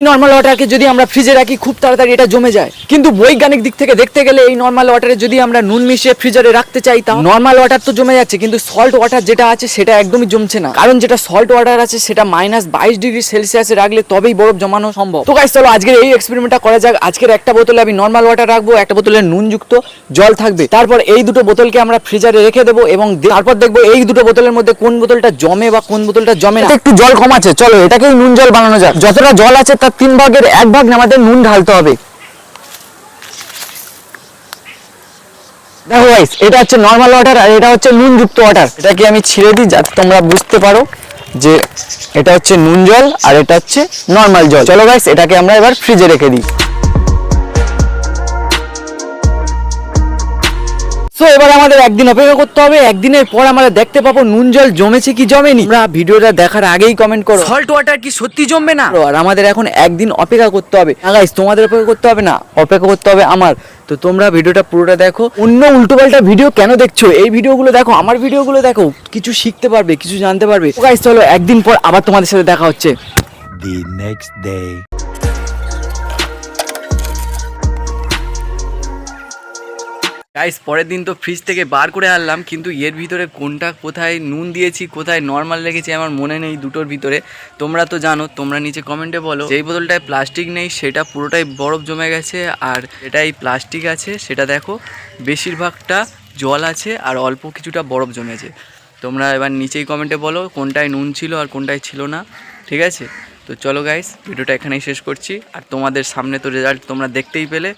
Normal ওয়াটারকে যদি আমরা ফ্রিজে রাখি খুব তাড়াতাড়ি এটা জমে যায়, কিন্তু বৈজ্ঞানিক দিক থেকে দেখতে গেলে এই নর্মাল ওয়াটারে যদি আমরা নুন মিশিয়ে ফ্রিজারে রাখতে চাই তা নর্মাল ওয়াটার তো জমে যাচ্ছে, কিন্তু সল্ট ওয়াটার যেটা আছে সেটা একদমই জমছে না। কারণ যেটা সল্ট ওয়াটার আছে সেটা -22°C রাখলে তবেই বরফ জমানো সম্ভব। তো গাইস চলো আজকের এই এক্সপেরিমেন্টটা করা যাক। আজকের একটা বোতলে আমি নর্মাল ওয়াটার রাখবো, একটা বোতলে নুনযুক্ত জল থাকবে। তারপর এই দুটো বোতলকে আমরা ফ্রিজারে রেখে দেবো এবং তারপর দেখবো এই দুটো বোতলের মধ্যে কোন বোতলটা জমে বা কোন বোতলটা জমে না। একটু জল কম আছে, চলো এটাকেই নুন জল বানানো যাক। যতটা জল আছে তার 3 ভাগের 1 ভাগ আমাদের নুন ঢালতে হবে। দেখো গাইস, এটা হচ্ছে নর্মাল ওয়াটার আর এটা হচ্ছে নুনযুক্ত ওয়াটার। এটাকে আমি ছিঁড়ে দিই যাতে তোমরা বুঝতে পারো যে এটা হচ্ছে নুন জল আর এটা হচ্ছে নর্মাল জল। চলো গাইস এটাকে আমরা এবার ফ্রিজে রেখে দিই। তো এবার আমাদের একদিন অপেক্ষা করতে হবে, একদিনের পর আমরা দেখতে পাবো নুন জল জমেছে কি জমেনি। আমরা ভিডিওটা দেখার আগেই কমেন্ট করো সল্ট ওয়াটার কি সত্যি জমবে না। আর আমাদের এখন একদিন অপেক্ষা করতে হবে। গাইস তোমাদের অপেক্ষা করতে হবে না, অপেক্ষা করতে হবে আমার। তো তোমরা ভিডিওটা পুরোটা দেখো, অন্য উল্টোপাল্টা ভিডিও কেন দেখছো, এই ভিডিওগুলো দেখো, আমার ভিডিওগুলো দেখো, কিছু শিখতে পারবে, কিছু জানতে পারবে। গাইস চলো একদিন পর আবার তোমাদের সাথে দেখা হচ্ছে। The next day. গাইস পরের দিন তো ফ্রিজ থেকে বার করে আনলাম, কিন্তু এর ভিতরে কোনটা কোথায় নুন দিয়েছি কোথায় নর্মাল রেখেছি আমার মনে নেই দুটোর ভিতরে। তোমরা তো জানো, তোমরা নিচে কমেন্টে বলো। যেই বোতলটায় প্লাস্টিক নেই সেটা পুরোটাই বরফ জমে গেছে, আর এটাই প্লাস্টিক আছে সেটা দেখো বেশিরভাগটা জল আছে আর অল্প কিছুটা বরফ জমেছে। তোমরা এবার নিচেই কমেন্টে বলো কোনটায় নুন ছিল আর কোনটায় ছিল না, ঠিক আছে? তো চলো গাইস ভিডিওটা এখানেই শেষ করছি, আর তোমাদের সামনে তো রেজাল্ট তোমরা দেখতেই পেলে।